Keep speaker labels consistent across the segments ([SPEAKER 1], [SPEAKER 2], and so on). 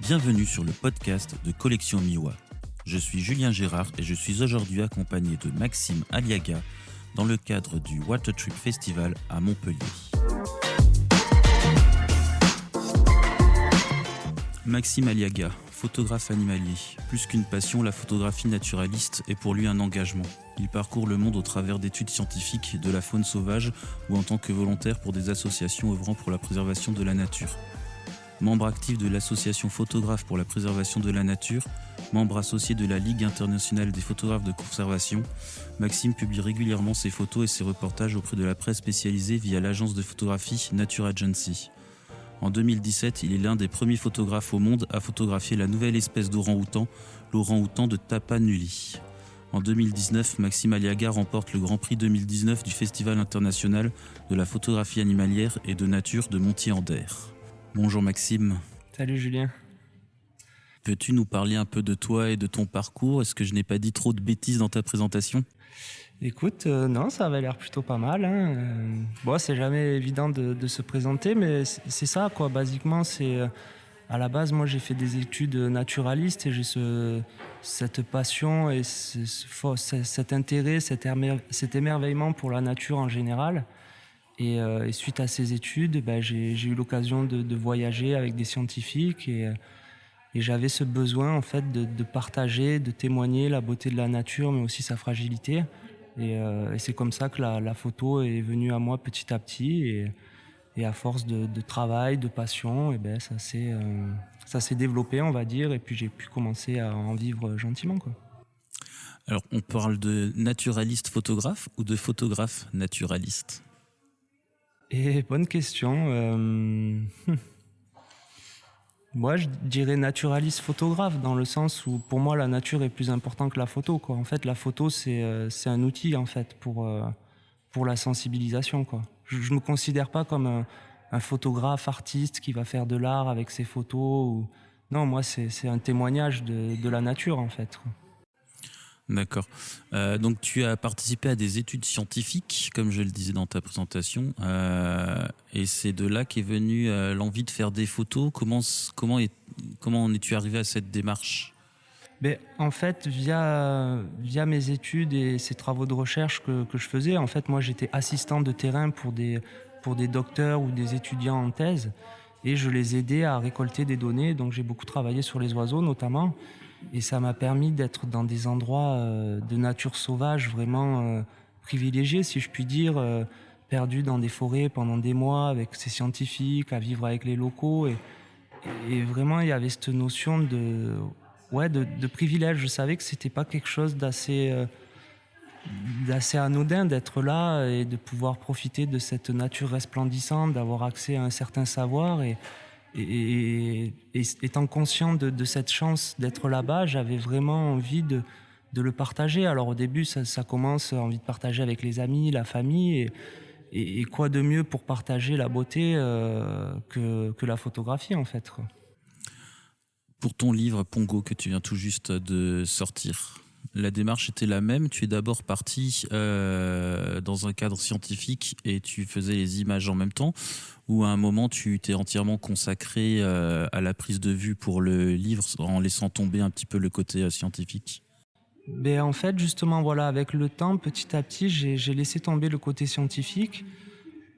[SPEAKER 1] Bienvenue sur le podcast de Collection Miwa. Je suis Julien Gérard et je suis aujourd'hui accompagné de Maxime Aliaga dans le cadre du Water Trip Festival à Montpellier. Maxime Aliaga, photographe animalier. Plus qu'une passion, la photographie naturaliste est pour lui un engagement. Il parcourt le monde au travers d'études scientifiques de la faune sauvage ou en tant que volontaire pour des associations œuvrant pour la préservation de la nature. Membre actif de l'association Photographes pour la préservation de la nature, membre associé de la Ligue internationale des photographes de conservation, Maxime publie régulièrement ses photos et ses reportages auprès de la presse spécialisée via l'agence de photographie Nature Agency. En 2017, il est l'un des premiers photographes au monde à photographier la nouvelle espèce d'orang-outan, l'orang-outan de Tapanuli. En 2019, Maxime Aliaga remporte le Grand Prix 2019 du Festival international de la photographie animalière et de nature de Montier-en-Der. Bonjour Maxime.
[SPEAKER 2] Salut Julien.
[SPEAKER 1] Peux-tu nous parler un peu de toi et de ton parcours ? Est-ce que je n'ai pas dit trop de bêtises dans ta présentation ?
[SPEAKER 2] Écoute, non, ça avait l'air plutôt pas mal. Bon, c'est jamais évident de se présenter, mais c'est ça, quoi. Basiquement, c'est à la base, moi, j'ai fait des études naturalistes et j'ai cette passion et cet intérêt, cet émerveillement pour la nature en général. Et suite à ces études, j'ai eu l'occasion de voyager avec des scientifiques et j'avais ce besoin en fait de partager, de témoigner la beauté de la nature, mais aussi sa fragilité. Et c'est comme ça que la photo est venue à moi petit à petit. Et à force de travail, de passion, ça s'est développé, on va dire. Et puis j'ai pu commencer à en vivre gentiment, quoi.
[SPEAKER 1] Alors, on parle de naturaliste photographe ou de photographe naturaliste ?
[SPEAKER 2] Et bonne question. Moi, je dirais naturaliste photographe, dans le sens où, pour moi, la nature est plus importante que la photo, quoi. En fait, la photo, c'est un outil, en fait, pour la sensibilisation, quoi. Je me considère pas comme un photographe, artiste qui va faire de l'art avec ses photos. Non, moi, c'est un témoignage de la nature, en fait, quoi.
[SPEAKER 1] D'accord. Donc tu as participé à des études scientifiques, comme je le disais dans ta présentation, et c'est de là qu'est venue l'envie de faire des photos. Comment en es-tu arrivé à cette démarche ?
[SPEAKER 2] En fait, via mes études et ces travaux de recherche que je faisais, en fait, moi, j'étais assistant de terrain pour des docteurs ou des étudiants en thèse, et je les aidais à récolter des données. Donc, j'ai beaucoup travaillé sur les oiseaux, notamment. Et ça m'a permis d'être dans des endroits de nature sauvage vraiment privilégiés, si je puis dire, perdu dans des forêts pendant des mois avec ces scientifiques, à vivre avec les locaux. Et vraiment, il y avait cette notion de privilège. Je savais que c'était pas quelque chose d'assez anodin d'être là et de pouvoir profiter de cette nature resplendissante, d'avoir accès à un certain savoir. Et étant conscient de cette chance d'être là-bas, j'avais vraiment envie de le partager. Alors au début, ça commence, envie de partager avec les amis, la famille. Et quoi de mieux pour partager la beauté que la photographie, en fait, quoi.
[SPEAKER 1] Pour ton livre Pongo que tu viens tout juste de sortir, la démarche était la même. Tu es d'abord parti dans un cadre scientifique et tu faisais les images en même temps, ou à un moment tu t'es entièrement consacré à la prise de vue pour le livre en laissant tomber un petit peu le côté scientifique ?
[SPEAKER 2] En fait, justement, voilà, avec le temps, petit à petit, j'ai laissé tomber le côté scientifique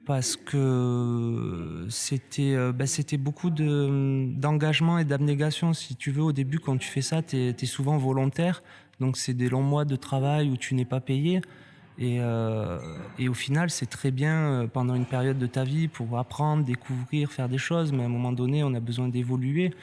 [SPEAKER 2] parce que c'était beaucoup d'engagement et d'abnégation. Si tu veux, au début, quand tu fais ça, t'es souvent volontaire. Donc, c'est des longs mois de travail où tu n'es pas payé. Et au final, c'est très bien pendant une période de ta vie pour apprendre, découvrir, faire des choses. Mais à un moment donné, on a besoin d'évoluer.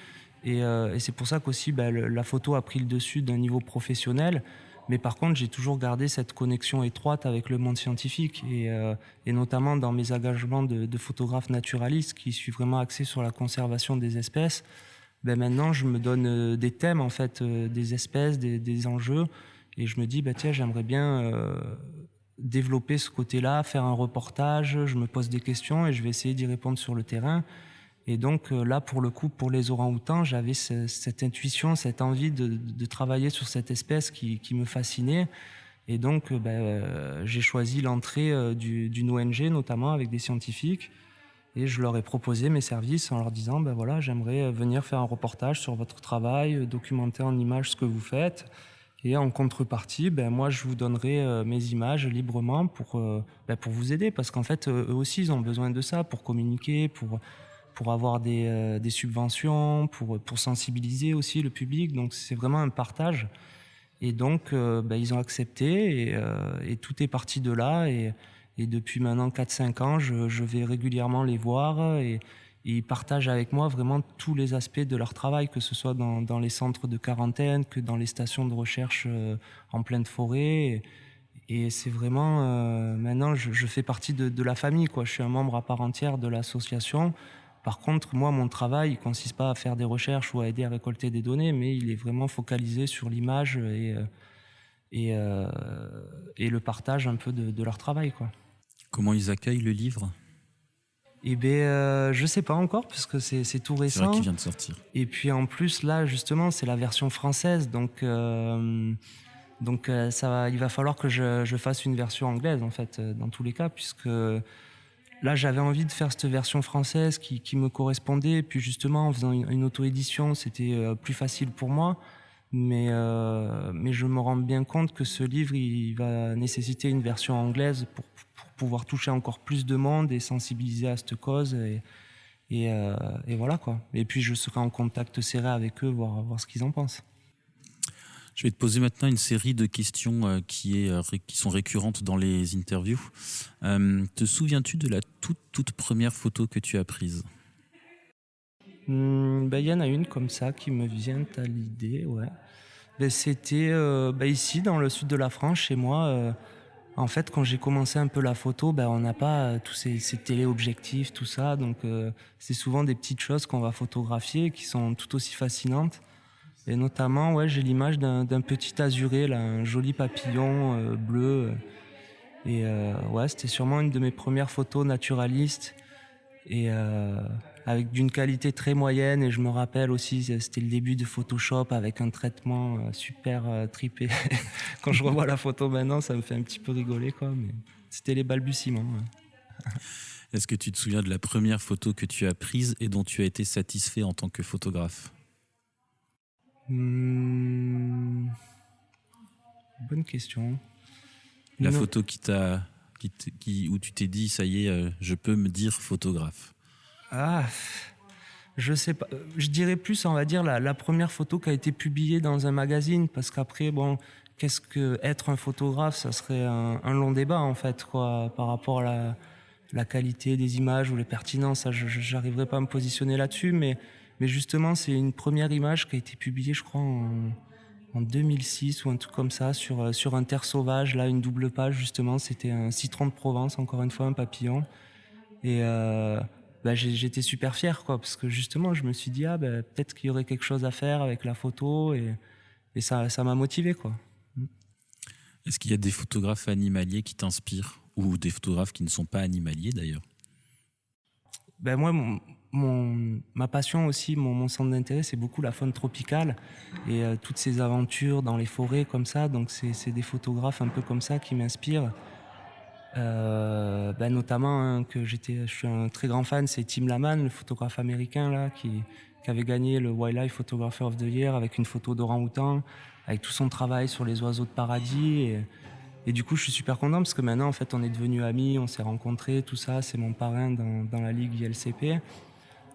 [SPEAKER 2] Et c'est pour ça qu'aussi la photo a pris le dessus d'un niveau professionnel. Mais par contre, j'ai toujours gardé cette connexion étroite avec le monde scientifique. Et notamment dans mes engagements de photographe naturaliste qui suis vraiment axé sur la conservation des espèces. Maintenant, je me donne des thèmes, en fait, des espèces, des enjeux. Et je me dis, tiens, j'aimerais bien développer ce côté-là, faire un reportage. Je me pose des questions et je vais essayer d'y répondre sur le terrain. Et donc là, pour le coup, pour les orang-outans, j'avais cette intuition, cette envie de travailler sur cette espèce qui me fascinait. Et donc, j'ai choisi l'entrée d'une ONG, notamment avec des scientifiques. Et je leur ai proposé mes services en leur disant, ben voilà, j'aimerais venir faire un reportage sur votre travail, documenter en images ce que vous faites. Et en contrepartie, ben moi, je vous donnerai mes images librement pour vous aider. Parce qu'en fait, eux aussi, ils ont besoin de ça pour communiquer, pour avoir des subventions, pour sensibiliser aussi le public. Donc, c'est vraiment un partage. Et donc, ils ont accepté et tout est parti de là. Et depuis maintenant 4-5 ans, je vais régulièrement les voir et ils partagent avec moi vraiment tous les aspects de leur travail, que ce soit dans les centres de quarantaine, que dans les stations de recherche en pleine forêt. Et c'est vraiment, maintenant, je fais partie de la famille, quoi. Je suis un membre à part entière de l'association. Par contre, moi, mon travail, il ne consiste pas à faire des recherches ou à aider à récolter des données, mais il est vraiment focalisé sur l'image et, euh, et le partage un peu de leur travail, quoi.
[SPEAKER 1] Comment ils accueillent le livre?
[SPEAKER 2] Eh bien, je sais pas encore, parce que c'est tout
[SPEAKER 1] C'est vrai
[SPEAKER 2] récent.
[SPEAKER 1] qu'il vient de sortir.
[SPEAKER 2] Et puis en plus, là, justement, c'est la version française, donc il va falloir que je fasse une version anglaise, en fait, dans tous les cas, puisque là, j'avais envie de faire cette version française qui me correspondait. Et puis justement, en faisant une auto-édition, c'était plus facile pour moi. Mais je me rends bien compte que ce livre, il va nécessiter une version anglaise pour pouvoir toucher encore plus de monde et sensibiliser à cette cause. Et voilà, quoi. Et puis je serai en contact serré avec eux, voir ce qu'ils en pensent.
[SPEAKER 1] Je vais te poser maintenant une série de questions qui sont récurrentes dans les interviews. Te souviens-tu de la toute première photo que tu as prise?
[SPEAKER 2] Y en a une comme ça qui me vient à l'idée, ouais. C'était ici, dans le sud de la France, chez moi. En fait, quand j'ai commencé un peu la photo, on n'a pas tous ces téléobjectifs, tout ça. Donc, c'est souvent des petites choses qu'on va photographier qui sont tout aussi fascinantes. Et notamment, ouais, j'ai l'image d'un petit azuré, là, un joli papillon bleu. Ouais, c'était sûrement une de mes premières photos naturalistes. Et avec d'une qualité très moyenne. Et je me rappelle aussi, c'était le début de Photoshop avec un traitement super tripé. Quand je revois la photo maintenant, ça me fait un petit peu rigoler, quoi. Mais c'était les balbutiements. Ouais.
[SPEAKER 1] Est-ce que tu te souviens de la première photo que tu as prise et dont tu as été satisfait en tant que photographe?
[SPEAKER 2] Bonne question.
[SPEAKER 1] La
[SPEAKER 2] Non.
[SPEAKER 1] photo où tu t'es dit, ça y est, je peux me dire photographe.
[SPEAKER 2] Ah, je sais pas. Je dirais plus, on va dire, la première photo qui a été publiée dans un magazine, parce qu'après, bon, qu'est-ce que être un photographe, ça serait un long débat, en fait, quoi, par rapport à la qualité des images ou les pertinences. Ça, j'arriverai pas à me positionner là-dessus, mais justement, c'est une première image qui a été publiée, je crois, en 2006 ou un truc comme ça, sur un terre sauvage, là, une double page, justement. C'était un citron de Provence, encore une fois, un papillon. Et j'étais super fier, quoi, parce que justement, je me suis dit, peut-être qu'il y aurait quelque chose à faire avec la photo, et ça m'a motivé, quoi.
[SPEAKER 1] Est-ce qu'il y a des photographes animaliers qui t'inspirent, ou des photographes qui ne sont pas animaliers d'ailleurs?
[SPEAKER 2] Moi, ma passion aussi, mon centre d'intérêt, c'est beaucoup la faune tropicale et toutes ces aventures dans les forêts comme ça. Donc c'est des photographes un peu comme ça qui m'inspirent. Notamment je suis un très grand fan, c'est Tim Laman, le photographe américain là, qui avait gagné le Wildlife Photographer of the Year avec une photo d'orang-outan, avec tout son travail sur les oiseaux de paradis. Et du coup, je suis super content parce que maintenant, en fait, on est devenus amis, on s'est rencontrés, tout ça. C'est mon parrain dans la ligue ILCP.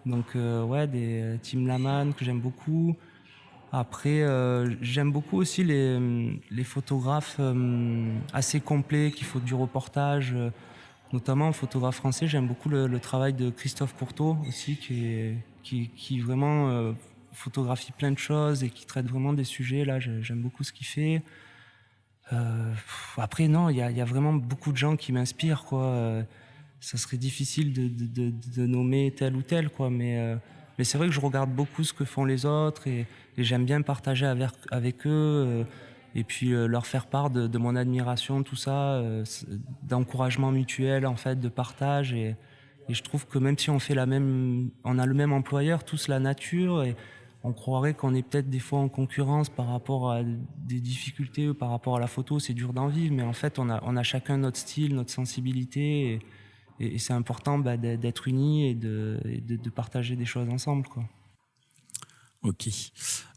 [SPEAKER 2] Donc, des Tim Laman que j'aime beaucoup. Après, j'aime beaucoup aussi les photographes assez complets qui font du reportage. Notamment en photographe français, j'aime beaucoup le travail de Christophe Courteau aussi, qui vraiment photographie plein de choses et qui traite vraiment des sujets. Là, j'aime beaucoup ce qu'il fait. Après, non, il y a vraiment beaucoup de gens qui m'inspirent, quoi. Ça serait difficile de nommer tel ou tel, quoi. Mais c'est vrai que je regarde beaucoup ce que font les autres et j'aime bien partager avec eux et puis leur faire part de mon admiration, tout ça, d'encouragement mutuel, en fait, de partage. Et je trouve que même si on a le même employeur, tous la nature, et on croirait qu'on est peut-être des fois en concurrence par rapport à des difficultés ou par rapport à la photo, c'est dur d'en vivre, mais en fait on a chacun notre style, notre sensibilité, et et c'est important d'être unis et de partager des choses ensemble, quoi.
[SPEAKER 1] Ok.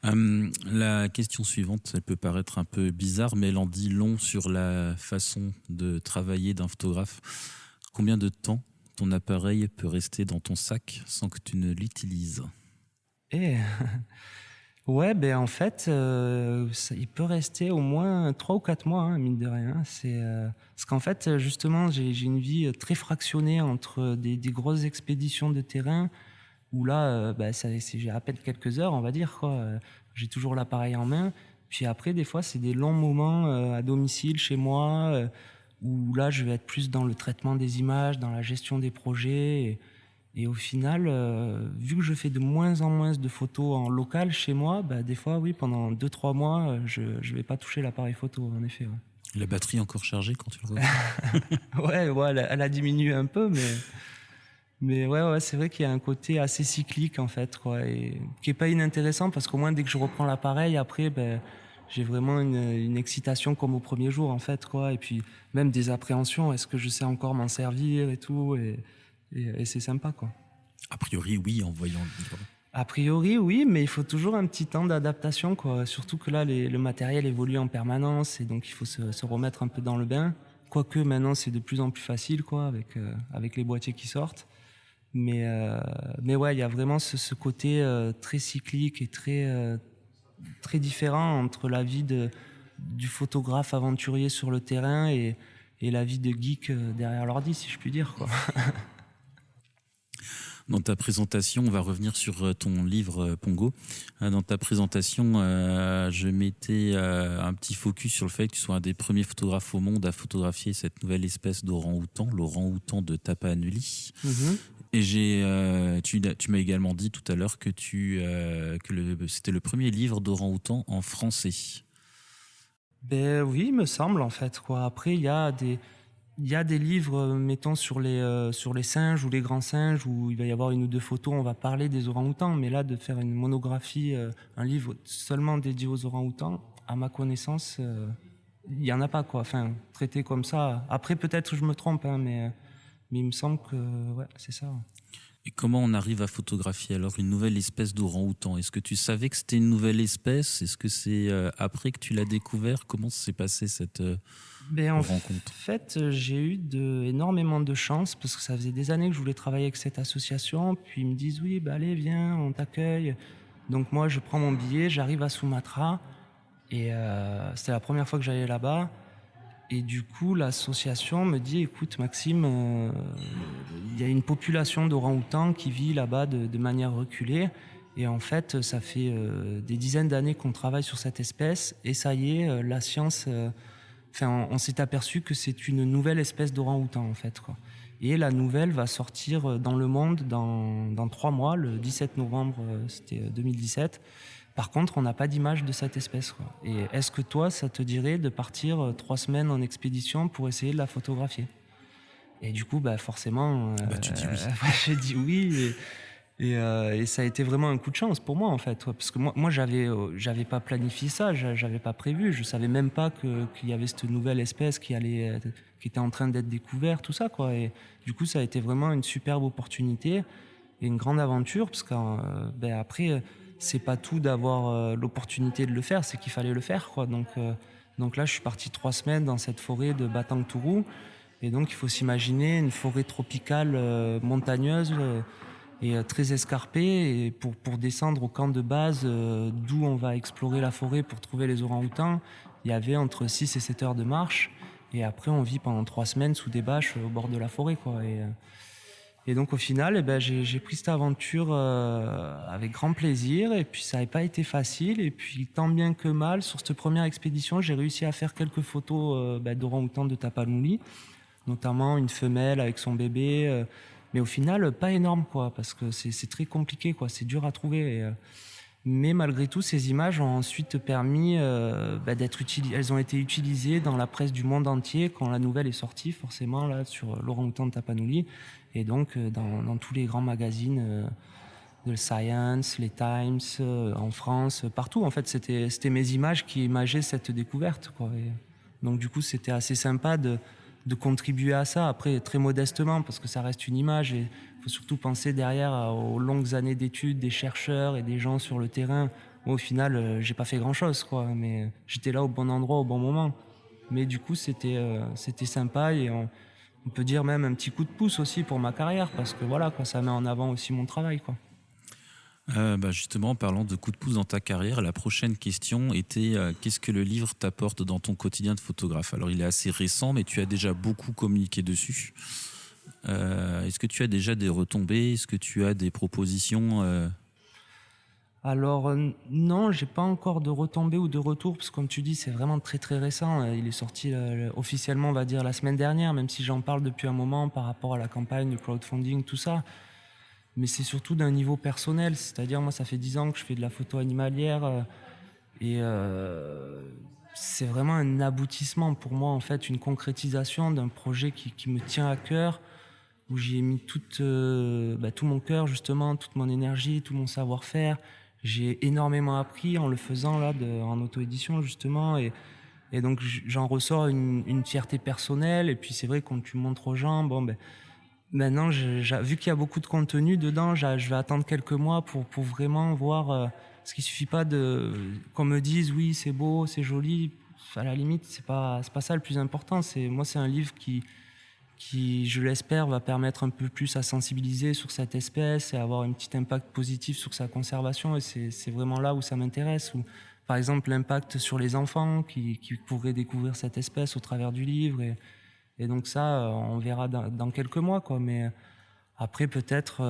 [SPEAKER 1] La question suivante, elle peut paraître un peu bizarre, mais elle en dit long sur la façon de travailler d'un photographe. Combien de temps ton appareil peut rester dans ton sac sans que tu ne l'utilises?
[SPEAKER 2] Et ouais, en fait, il peut rester au moins 3 ou 4 mois, hein, mine de rien. Parce qu'en fait, justement, j'ai une vie très fractionnée entre des grosses expéditions de terrain où là, j'ai à peine quelques heures, on va dire, quoi. J'ai toujours l'appareil en main. Puis après, des fois, c'est des longs moments à domicile, chez moi, où là, je vais être plus dans le traitement des images, dans la gestion des projets. Et au final, vu que je fais de moins en moins de photos en local chez moi, des fois, oui, pendant 2-3 mois, je ne vais pas toucher l'appareil photo, en effet. Ouais.
[SPEAKER 1] La batterie est encore chargée quand tu le reçois?
[SPEAKER 2] Ouais, elle a diminué un peu, mais ouais, c'est vrai qu'il y a un côté assez cyclique, en fait, quoi, et qui est pas inintéressant, parce qu'au moins, dès que je reprends l'appareil, après, j'ai vraiment une excitation comme au premier jour, en fait, quoi, et puis même des appréhensions, est-ce que je sais encore m'en servir et tout, et c'est sympa, quoi.
[SPEAKER 1] A priori, oui, en voyant le livre.
[SPEAKER 2] A priori, oui, mais il faut toujours un petit temps d'adaptation, quoi. Surtout que là, le matériel évolue en permanence, et donc il faut se remettre un peu dans le bain. Quoique maintenant, c'est de plus en plus facile, quoi, avec les boîtiers qui sortent. Mais ouais, il y a vraiment ce côté très cyclique et très différent entre la vie du photographe aventurier sur le terrain et la vie de geek derrière l'ordi, si je puis dire, quoi.
[SPEAKER 1] Dans ta présentation, on va revenir sur ton livre Pongo. Dans ta présentation, je mettais un petit focus sur le fait que tu sois un des premiers photographes au monde à photographier cette nouvelle espèce d'orang-outan, l'orang-outan de Tapanuli.
[SPEAKER 2] Mm-hmm.
[SPEAKER 1] Et tu m'as également dit tout à l'heure que c'était le premier livre d'orang-outan en français.
[SPEAKER 2] Oui, il me semble, en fait, quoi. Après, il y a des livres, mettons, sur les singes ou les grands singes, où il va y avoir 1 ou 2 photos, on va parler des orang-outans, mais là, de faire une monographie, un livre seulement dédié aux orang-outans, à ma connaissance, il n'y en a pas, quoi. Enfin, traité comme ça. Après, peut-être je me trompe, hein, mais il me semble que ouais, c'est ça.
[SPEAKER 1] Et comment on arrive à photographier alors une nouvelle espèce d'orang-outan? Est-ce que tu savais que c'était une nouvelle espèce? Est-ce que c'est après que tu l'as découvert? Comment s'est passée cette rencontre?
[SPEAKER 2] En fait, j'ai eu énormément de chance, parce que ça faisait des années que je voulais travailler avec cette association. Puis ils me disent oui, allez, viens, on t'accueille. Donc moi, je prends mon billet, j'arrive à Sumatra, et c'était la première fois que j'allais là-bas. Et du coup, l'association me dit, écoute Maxime, il y a une population d'orang-outans qui vit là-bas de manière reculée. Et en fait, ça fait des dizaines d'années qu'on travaille sur cette espèce. Et ça y est, la science... on s'est aperçu que c'est une nouvelle espèce d'orang-outan, en fait, quoi. Et la nouvelle va sortir dans le monde dans 3 mois, le 17 novembre, c'était 2017. Par contre, on n'a pas d'image de cette espèce, quoi. Et est-ce que toi, ça te dirait de partir 3 semaines en expédition pour essayer de la photographier? Et du coup, forcément,
[SPEAKER 1] Tu dis oui.
[SPEAKER 2] j'ai dit oui. Et ça a été vraiment un coup de chance pour moi, en fait, ouais, parce que moi j'avais pas planifié ça, j'avais pas prévu, je savais même pas qu'il y avait cette nouvelle espèce qui était en train d'être découverte, tout ça, quoi. Et du coup, ça a été vraiment une superbe opportunité et une grande aventure, parce qu'après, c'est pas tout d'avoir l'opportunité de le faire, c'est qu'il fallait le faire, quoi. Donc là, je suis parti 3 semaines dans cette forêt de Batang Tourou, et donc il faut s'imaginer une forêt tropicale montagneuse. Et très escarpé, et pour descendre au camp de base d'où on va explorer la forêt pour trouver les orang-outans, il y avait entre 6 et 7 heures de marche, et après on vit pendant 3 semaines sous des bâches au bord de la forêt, quoi. Et donc au final, j'ai pris cette aventure avec grand plaisir, et puis ça n'avait pas été facile, et puis tant bien que mal, sur cette première expédition, j'ai réussi à faire quelques photos d'orang-outans de Tapanuli, notamment une femelle avec son bébé, mais au final, pas énorme, quoi, parce que c'est très compliqué, quoi, c'est dur à trouver. Mais malgré tout, ces images ont ensuite permis d'être utilisées. Elles ont été utilisées dans la presse du monde entier quand la nouvelle est sortie, forcément, là, sur l'orang-outan de Tapanuli, et donc dans tous les grands magazines de Science, les Times, en France, partout. En fait, c'était mes images qui imageaient cette découverte, quoi. Et donc du coup, c'était assez sympa de contribuer à ça. Après, très modestement, parce que ça reste une image et il faut surtout penser derrière aux longues années d'études des chercheurs et des gens sur le terrain. Moi, au final, j'ai pas fait grand-chose, quoi, mais j'étais là au bon endroit, au bon moment. Mais du coup, c'était sympa et on peut dire même un petit coup de pouce aussi pour ma carrière parce que voilà, quoi, ça met en avant aussi mon travail, quoi.
[SPEAKER 1] Justement, en parlant de coup de pouce dans ta carrière, la prochaine question était qu'est-ce que le livre t'apporte dans ton quotidien de photographe? Alors, il est assez récent, mais tu as déjà beaucoup communiqué dessus. Est-ce que tu as déjà des retombées? Est-ce que tu as des propositions
[SPEAKER 2] Alors non, j'ai pas encore de retombées ou de retours parce que comme tu dis, c'est vraiment très très récent. Il est sorti officiellement, on va dire, la semaine dernière, même si j'en parle depuis un moment par rapport à la campagne de crowdfunding, tout ça. Mais c'est surtout d'un niveau personnel, c'est-à-dire moi, ça fait 10 ans que je fais de la photo animalière et c'est vraiment un aboutissement pour moi, en fait, une concrétisation d'un projet qui me tient à cœur, où j'y ai mis tout mon cœur, justement, toute mon énergie, tout mon savoir-faire. J'ai énormément appris en le faisant là, en auto-édition, justement, et donc j'en ressors une fierté personnelle. Et puis c'est vrai, quand tu montres aux gens, maintenant, vu qu'il y a beaucoup de contenu dedans, je vais attendre quelques mois pour vraiment voir. Parce qu'il suffit pas qu'on me dise oui, c'est beau, c'est joli. À la limite, c'est pas ça le plus important. C'est un livre qui, je l'espère, va permettre un peu plus à sensibiliser sur cette espèce et avoir un petit impact positif sur sa conservation. Et c'est vraiment là où ça m'intéresse. Par exemple, l'impact sur les enfants qui pourraient découvrir cette espèce au travers du livre. Et donc ça, on verra dans quelques mois, quoi. Mais après, peut-être,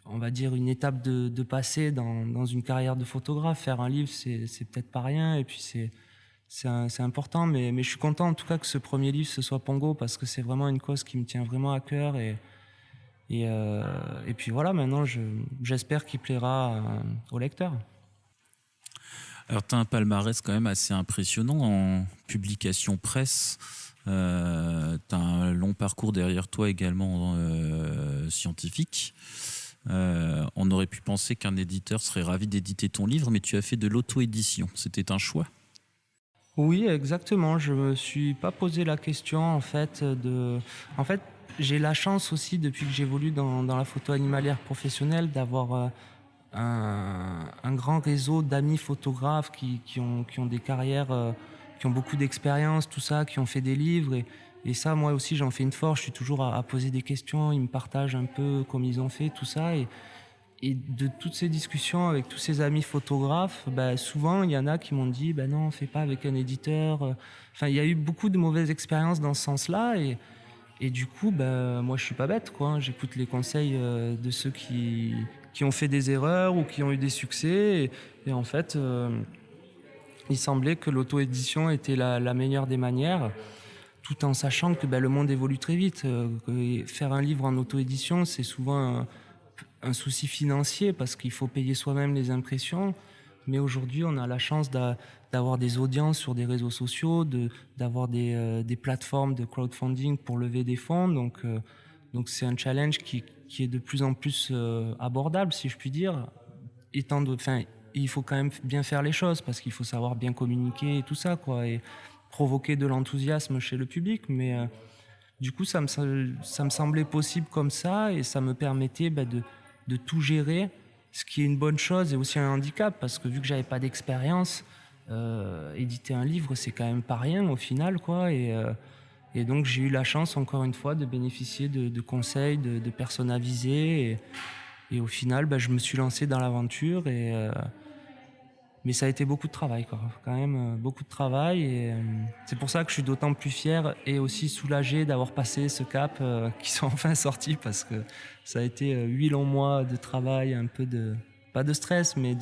[SPEAKER 2] on va dire une étape de passé dans une carrière de photographe. Faire un livre, c'est peut-être pas rien. Et puis c'est important. Mais je suis content, en tout cas, que ce premier livre, ce soit Pongo, parce que c'est vraiment une cause qui me tient vraiment à cœur. Et puis voilà, maintenant, j'espère qu'il plaira au lecteur.
[SPEAKER 1] Alors, tu as un palmarès quand même assez impressionnant en publication presse. Tu as un long parcours derrière toi également scientifique. On aurait pu penser qu'un éditeur serait ravi d'éditer ton livre, mais tu as fait de l'auto-édition. C'était un choix?
[SPEAKER 2] Oui, exactement. Je me suis pas posé la question en fait En fait, j'ai la chance aussi depuis que j'évolue dans la photo animalière professionnelle d'avoir un grand réseau d'amis photographes qui ont des carrières, qui ont beaucoup d'expérience, tout ça, qui ont fait des livres. Et ça, moi aussi, j'en fais une force. Je suis toujours à poser des questions. Ils me partagent un peu comme ils ont fait, tout ça. Et de toutes ces discussions avec tous ces amis photographes, souvent, il y en a qui m'ont dit non, fais pas avec un éditeur. Enfin, il y a eu beaucoup de mauvaises expériences dans ce sens-là. Et du coup, moi, je suis pas bête, quoi. J'écoute les conseils de ceux qui ont fait des erreurs ou qui ont eu des succès. Et en fait, il semblait que l'auto-édition était la meilleure des manières, tout en sachant que le monde évolue très vite. Faire un livre en auto-édition, c'est souvent un souci financier parce qu'il faut payer soi-même les impressions. Mais aujourd'hui, on a la chance d'avoir des audiences sur des réseaux sociaux, d'avoir des plateformes de crowdfunding pour lever des fonds. Donc c'est un challenge qui est de plus en plus abordable, si je puis dire. Il faut quand même bien faire les choses parce qu'il faut savoir bien communiquer et tout ça, quoi, et provoquer de l'enthousiasme chez le public. Mais du coup, ça me semblait possible comme ça et ça me permettait de tout gérer, ce qui est une bonne chose et aussi un handicap parce que vu que j'avais pas d'expérience, éditer un livre, c'est quand même pas rien au final, quoi. Et donc j'ai eu la chance, encore une fois, de bénéficier de conseils, de personnes avisées. Et au final, je me suis lancé dans l'aventure. Mais ça a été beaucoup de travail, quoi. Quand même beaucoup de travail. Et c'est pour ça que je suis d'autant plus fier et aussi soulagé d'avoir passé ce cap qui sont enfin sortis parce que ça a été 8 longs mois de travail, un peu pas de stress, mais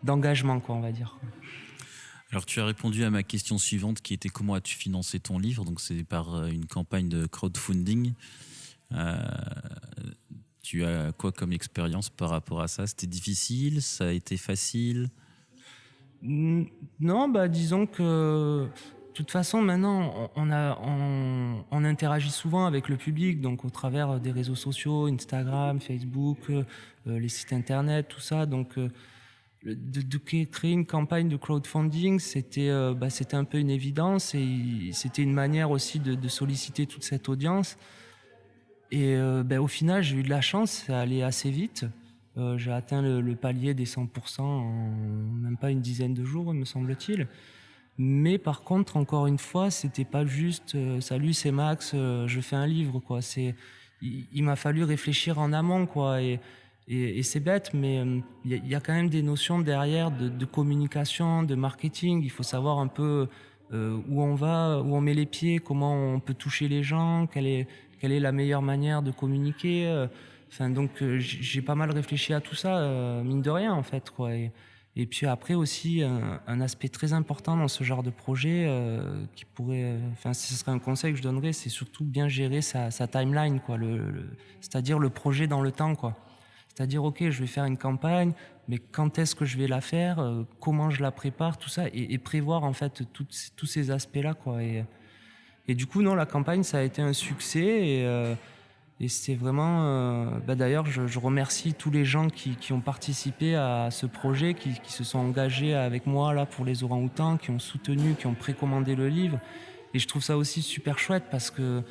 [SPEAKER 2] d'engagement, quoi, on va dire.
[SPEAKER 1] Alors, tu as répondu à ma question suivante qui était comment as-tu financé ton livre? Donc, c'est par une campagne de crowdfunding. Tu as quoi comme expérience par rapport à ça? C'était difficile? Ça a été facile?
[SPEAKER 2] Non, disons que de toute façon, maintenant, on interagit souvent avec le public, donc au travers des réseaux sociaux, Instagram, Facebook, les sites internet, tout ça. Donc de créer une campagne de crowdfunding, c'était un peu une évidence et c'était une manière aussi de solliciter toute cette audience. Et au final, j'ai eu de la chance, ça allait assez vite. J'ai atteint le palier des 100% en même pas une dizaine de jours, me semble-t-il. Mais par contre, encore une fois, c'était pas juste salut, c'est Max, je fais un livre, quoi. Il m'a fallu réfléchir en amont, quoi. Et c'est bête, mais il y a quand même des notions derrière de communication, de marketing. Il faut savoir un peu où on va, où on met les pieds, comment on peut toucher les gens, quelle est la meilleure manière de communiquer. J'ai pas mal réfléchi à tout ça, mine de rien, en fait, quoi. Et puis après aussi, un aspect très important dans ce genre de projet qui pourrait... ce serait un conseil que je donnerais, c'est surtout bien gérer sa timeline, quoi, c'est-à-dire le projet dans le temps, quoi. C'est-à-dire, ok, je vais faire une campagne, mais quand est-ce que je vais la faire, comment je la prépare, tout ça, et prévoir en fait tous ces aspects-là, quoi. Et du coup, non, la campagne, ça a été un succès et c'est vraiment... d'ailleurs, je remercie tous les gens qui ont participé à ce projet, qui se sont engagés avec moi là pour les orang-outans, qui ont soutenu, qui ont précommandé le livre. Et je trouve ça aussi super chouette parce que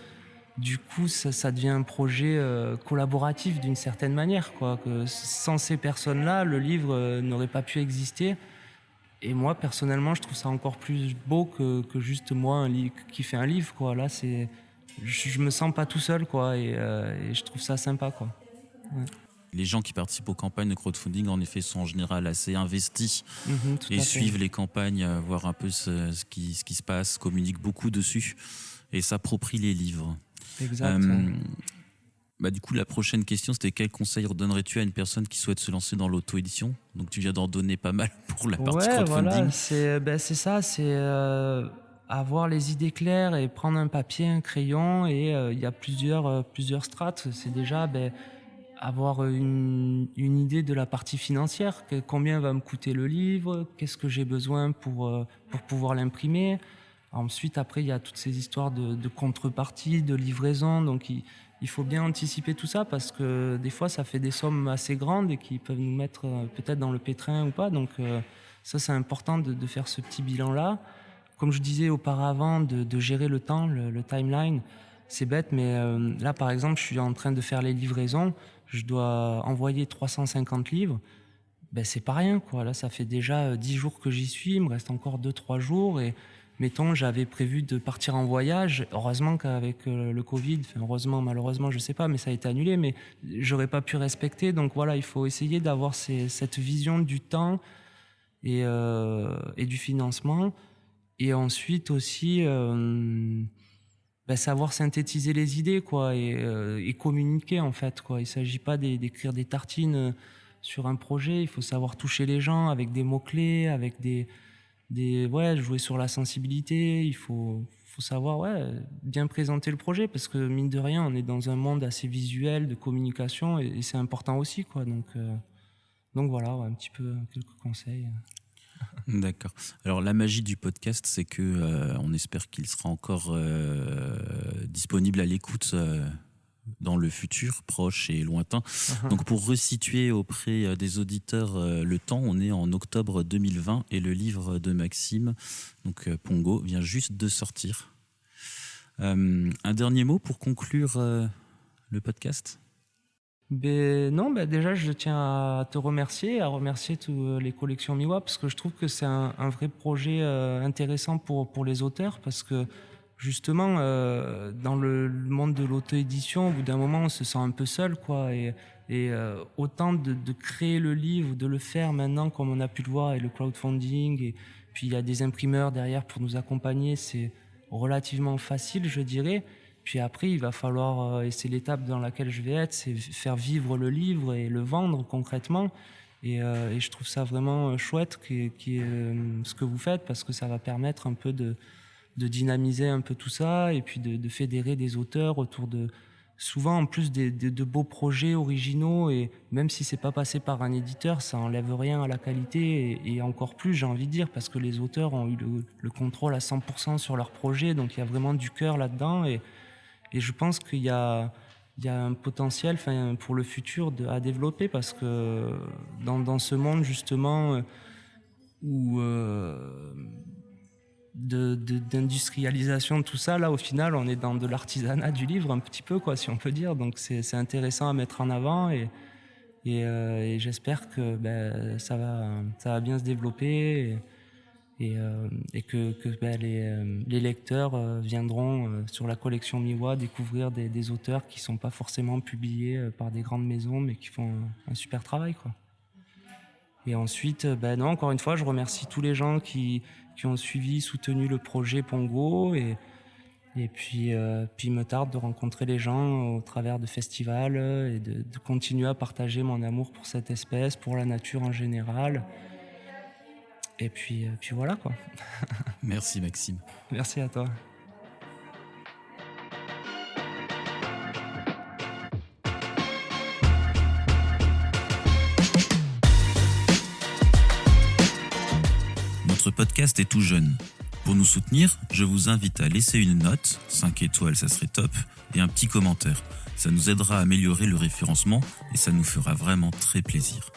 [SPEAKER 2] du coup, ça devient un projet collaboratif d'une certaine manière, quoi. Que sans ces personnes-là, le livre n'aurait pas pu exister. Et moi, personnellement, je trouve ça encore plus beau que juste moi qui fait un livre, quoi. Là, je me sens pas tout seul, quoi, et je trouve ça sympa, quoi. Ouais.
[SPEAKER 1] Les gens qui participent aux campagnes de crowdfunding, en effet, sont en général assez investis et suivent les campagnes, voir un peu ce qui se passe, communiquent beaucoup dessus et s'approprient les livres.
[SPEAKER 2] Exact.
[SPEAKER 1] Du coup, la prochaine question, c'était quel conseil redonnerais-tu à une personne qui souhaite se lancer dans l'auto-édition ? Donc, tu viens d'en donner pas mal pour la partie crowdfunding.
[SPEAKER 2] Voilà, c'est ça, c'est avoir les idées claires et prendre un papier, un crayon, et il y a plusieurs strates. C'est déjà avoir une idée de la partie financière, combien va me coûter le livre, qu'est-ce que j'ai besoin pour pouvoir l'imprimer. Ensuite, après, il y a toutes ces histoires de contrepartie, de livraison, donc il faut bien anticiper tout ça parce que des fois, ça fait des sommes assez grandes et qui peuvent nous mettre peut-être dans le pétrin ou pas. Donc ça, c'est important de faire ce petit bilan-là. Comme je disais auparavant, de gérer le temps, le timeline, c'est bête, mais là, par exemple, je suis en train de faire les livraisons. Je dois envoyer 350 livres. C'est pas rien, quoi. Là, ça fait déjà 10 jours que j'y suis. Il me reste encore 2-3 jours et mettons, j'avais prévu de partir en voyage. Heureusement qu'avec le Covid, heureusement, malheureusement, je sais pas, mais ça a été annulé, mais j'aurais pas pu respecter. Donc voilà, il faut essayer d'avoir cette vision du temps et du financement. Et ensuite aussi, savoir synthétiser les idées, quoi, et communiquer, en fait, quoi. Il s'agit pas d'écrire des tartines sur un projet. Il faut savoir toucher les gens avec des mots-clés, avec jouer sur la sensibilité. Il faut savoir bien présenter le projet parce que mine de rien on est dans un monde assez visuel de communication et c'est important aussi, quoi. Donc voilà, un petit peu quelques conseils.
[SPEAKER 1] D'accord. Alors la magie du podcast, c'est que on espère qu'il sera encore disponible à l'écoute dans le futur, proche et lointain. Donc pour resituer auprès des auditeurs le temps, on est en octobre 2020 et le livre de Maxime, donc Pongo, vient juste de sortir. Un dernier mot pour conclure le podcast ?
[SPEAKER 2] Déjà je tiens à te remercier, à remercier toutes les collections Miwa parce que je trouve que c'est un vrai projet intéressant pour les auteurs parce que justement, dans le monde de l'auto-édition, au bout d'un moment, on se sent un peu seul, quoi. Et autant de créer le livre, de le faire maintenant, comme on a pu le voir, et le crowdfunding, et puis il y a des imprimeurs derrière pour nous accompagner, c'est relativement facile, je dirais. Puis après, il va falloir, et c'est l'étape dans laquelle je vais être, c'est faire vivre le livre et le vendre concrètement. Et je trouve ça vraiment chouette ce que vous faites, parce que ça va permettre un peu de dynamiser un peu tout ça et puis de fédérer des auteurs autour de souvent en plus de beaux projets originaux, et même si c'est pas passé par un éditeur, ça enlève rien à la qualité et encore plus, j'ai envie de dire, parce que les auteurs ont eu le contrôle à 100% sur leur projet, donc il y a vraiment du cœur là-dedans et je pense qu'il y a il y a un potentiel pour le futur à développer parce que dans ce monde justement où d'industrialisation de tout ça, là au final on est dans de l'artisanat du livre un petit peu, quoi, si on peut dire. Donc c'est intéressant à mettre en avant et j'espère que ça va bien se développer et que les lecteurs viendront sur la collection Miwa découvrir des auteurs qui sont pas forcément publiés par des grandes maisons mais qui font un super travail, quoi. Et ensuite, non, encore une fois, je remercie tous les gens qui ont suivi, soutenu le projet Pongo et puis il me tarde de rencontrer les gens au travers de festivals et de continuer à partager mon amour pour cette espèce, pour la nature en général. Et puis voilà, quoi.
[SPEAKER 1] Merci Maxime.
[SPEAKER 2] Merci à toi.
[SPEAKER 1] Notre podcast est tout jeune. Pour nous soutenir, je vous invite à laisser une note, 5 étoiles ça serait top, et un petit commentaire. Ça nous aidera à améliorer le référencement et ça nous fera vraiment très plaisir.